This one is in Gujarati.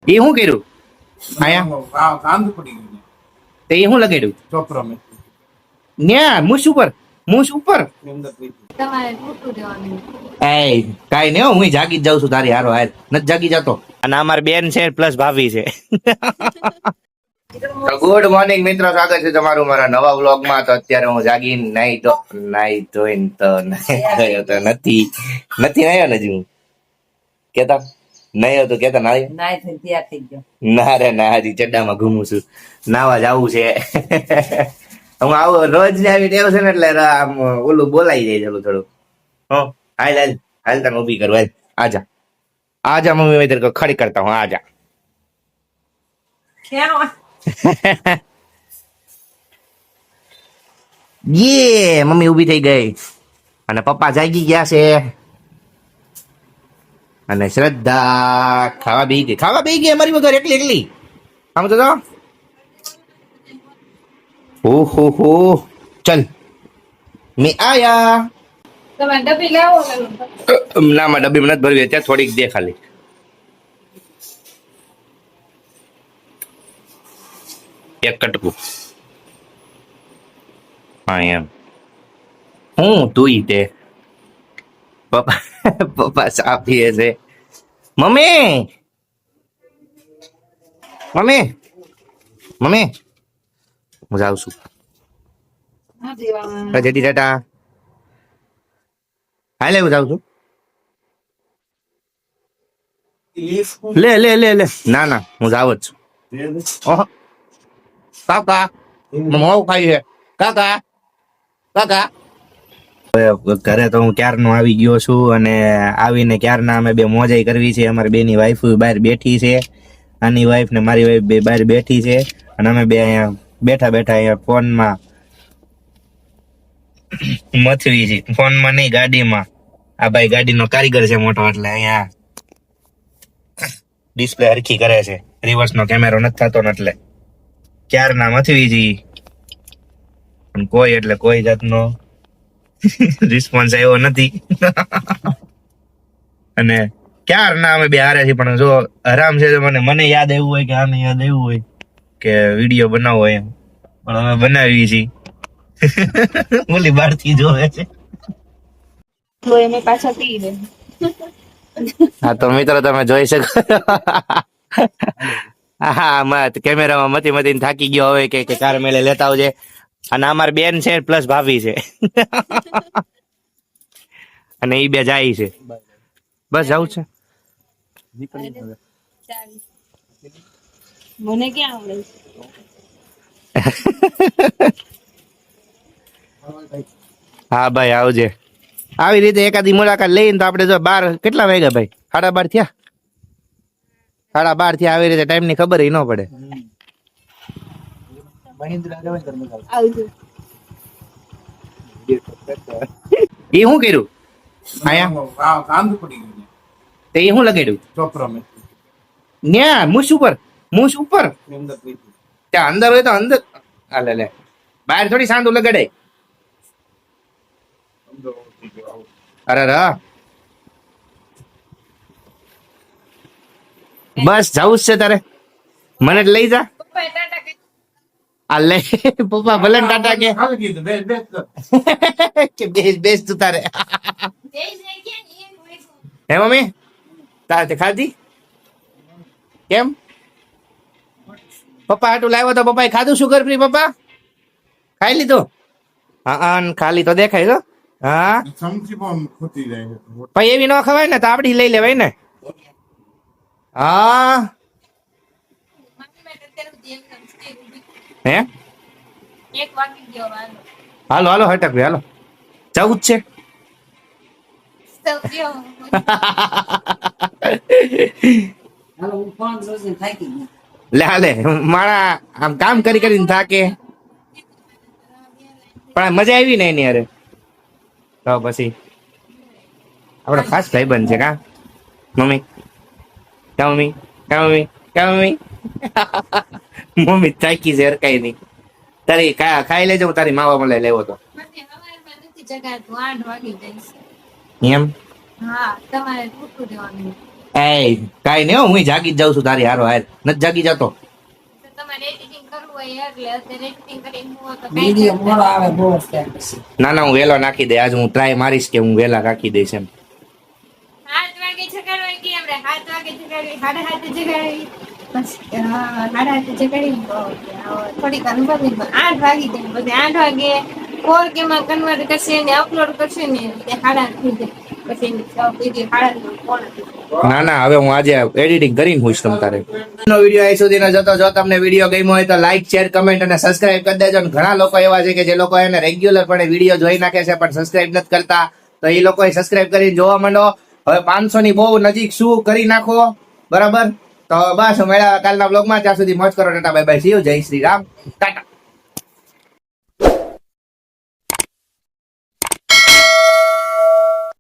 એ શું કર્યું આયા કાંદ પડી ગયું તે એ શું લગાડ્યું ચોપરા મેં ન્યા મૂછ ઉપર અંદર પડી તમારે મોટું દેવાનું. એ કાઈ નહીં હો, હું જાગી જ જાઉં છું તારી હારો હાલ નથી જાગી જતો. અને અમારી બેન છે પ્લસ ભાભી છે. ગુડ મોર્નિંગ મિત્રો, સ્વાગત છે તમારું મારા નવા વ્લોગ માં. તો અત્યારે હું જાગીને નાઈ ધોઈને તો નાયો તો નથી નાયો ને હું કેતા નાયો તો કેતા નાયો નાય થઈ તૈયાર થઈ ગયો. ના રે ના, હજી ચડ્ડામાં ઘૂમું છું. નાવા જવું છે. હું આવું રોજ ને આવી ટેવ છે ને એટલે આમ ઓલું બોલાઈ જાય છે થોડું. હો હાલ હાલ હાલ તને ઊભી કરવા આજા આજા મમ્મી મેં તેરે ખડી કરતા હું આજા. ક્યાં યે મમ્મી ઊભી થઈ ગઈ અને પપ્પા જાગી ગયા છે અને શ્રદ્ધા ખાવા બેહી ગઈ અમારી વગર એકલી આમ તો ઓહો હો ચલ મેં આયા. તમારે ડબ્બી લાવો ના માં ડબ્બી નથી ભરવી અત્યારે થોડીક દે ખાલી. એક કટકું હા એમ હું તું તે પપ્પા ચા પીએ છે. મમ્મી મમ્મી મમ્મી હું જાઉં છું. જેટી ટાટા હાલે હું જાઉં છું. લે લે લે લે ના ના હું જાવ જ છું. ઓહો કાકા મોં ખાઈ છે કાકા કાકા. ઘરે તો હું ક્યારનો આવી ગયો છું અને આવીને ક્યારના અમે બે મોજાઈ કરવી છે. અમારી બેની વાઈફ બહાર બેઠી છે, આની વાઈફ ને મારી વાઈફ બે બહાર બેઠી છે અને અમે બે અહીંયા બેઠા અહીંયા ફોનમાં મથવી છે. ફોનમાં નહીં ગાડીમાં. આ ભાઈ ગાડીનો કારીગર છે મોટો એટલે અહીંયા ડિસ્પ્લે હરખી કરે છે. રિવર્સ નો કેમેરો નથી થતો ને એટલે ક્યારના મથવી જી કોઈ જાતનો રિસ્પોન્સ આવ્યો નથી. અને ક્યારના અમે બે હારે છીએ પણ જો આરામ છે તો મને યાદ આવ્યું હોય કે આને યાદ આવ્યું હોય કે વિડીયો બનાવવો એમ પણ અમે બનાવી છીએ. ઓલી બહારથી જોવે છે. તો એને પાછા પી દે. હા તો મિત્રો તમે જોઈ શકો. હા કેમેરામાં મતીને થાકી ગયો હોય કે કાર મેળે લેતા આવજે. અને અમારી બેન છે પ્લસ ભાભી છે. અને એ બે જાય છે. બસ જવું છે. મને ક્યાં આવડે. હા ભાઈ આવજે. આવી રીતે એકાદી મુલાકાત લઈને તો આપડે જો 12 કેટલા વાગ્યા ભાઈ 12:30 થયા. 12:30 થયા. આવી રીતે ટાઈમ ની ખબર ન પડે. આવજો. એ શું કર્યું આયા કાંદ પડી ગયું તે એ શું લગાડ્યું ચોપરા મેં ન્યા મૂછ ઉપર અંદર પડી ત્યાં અંદર હોય તો અંદર લે લે બહાર થોડી સાંધું લગાડે. અરે રા બસ જવું જ છે તારે. મને જ લઈ જા. પપ્પા ટાટા કે આ લે પપ્પા ભલે ને ટાટા કે ખાલી કીધું બેસ બેસ કર. કે બેસ તું તારે. જઈ જાય કે નહીં હોય. હે મમ્મી તારે તે ખાધી કેમ પપ્પા હાટું લાવ્યો તો પપ્પાએ ખાધું સુગર ફ્રી પપ્પા ખાઈ લીધું. હા ખાલી તો દેખાય તો હા ચમચી પણ ખૂટી જાય છે. પછી એવી ન ખવાય ને તો આપડી લઈ લેવાય ને. હા મમ્મી માટે અત્યારે જેમ સમજતી ઊભી. હે એક વાગી ગયો વાલો. હાલો હટક ભાઈ હાલો જવું જ છે. સૌથી હાલો હું ફોન જોઈને થાકી ગયો. લે મારા આમ કામ કરીને થાકે પણ મજા આવી ને એની અરે તો પછી આપડો ખાસ ભાઈબંધ છે કા મમ્મી કા મમ્મી મમ્મી થાકી છે હરકાઈ નહીં. તારી ખાઈ લેજો હું તારી માવા મળે લેવો તો મને હવારમાં નથી જગાડતું. 8 વાગી જાય છે. એમ હા તમારે મોટું દેવાનું. એ કાઈ નહીં હો, હું જાગી જ જાઉં છું તારી હારો હાર નથી જાગી જતો. તો તમારે એડિટિંગ કરવું હોય એટલે અત્યારે એડિટિંગ કરીને હું તો કાંઈ વિડીયો કરતા મોડો આવે બહુ જ થાય પછી. ના ના, હું વેલો નાખી દે. આજ હું ટ્રાય મારીશ કે હું વેલા રાખી દઈશ એમ. 7 વાગે જગાડવા કે આપણે 7 વાગે જગાડી 7:30 જગાડી બસ 7:30 જગાડી થોડીક વાર ઊભા રહીને 8 વાગી જાય પછી 8 વાગે 4K માં કન્વર્ટ કરશે ને અપલોડ કરશે ને એટલે 8:30 થઈ જાય પછી વિડીયો 8:30 પૂર્ણ થઈ જાય. ના ના, હવે હું આજે એડિટિંગ કરીને હોઈશ તમ તારે. વિડીયો અહીં સુધીનો જતો. જો તમને વિડીયો ગમ્યો હોય તો લાઈક, શેર, કમેન્ટ અને સબસ્ક્રાઇબ કરી દેજો. અને ઘણા લોકો એવા છે કે જે લોકો એને રેગ્યુલર પણ વિડીયો જોઈ નાખે છે પણ સબસ્ક્રાઇબ નથી કરતા, તો એ લોકોએ સબસ્ક્રાઇબ કરીને જોવા માંડો. હવે 500 ની બહુ નજીક શું કરી નાખો, બરાબર? તો બસ મળ્યા કાલના બ્લોગમાં. ત્યાં સુધી મોજ કરો. Tata bye bye, C you, જય શ્રી રામ, ટાટા.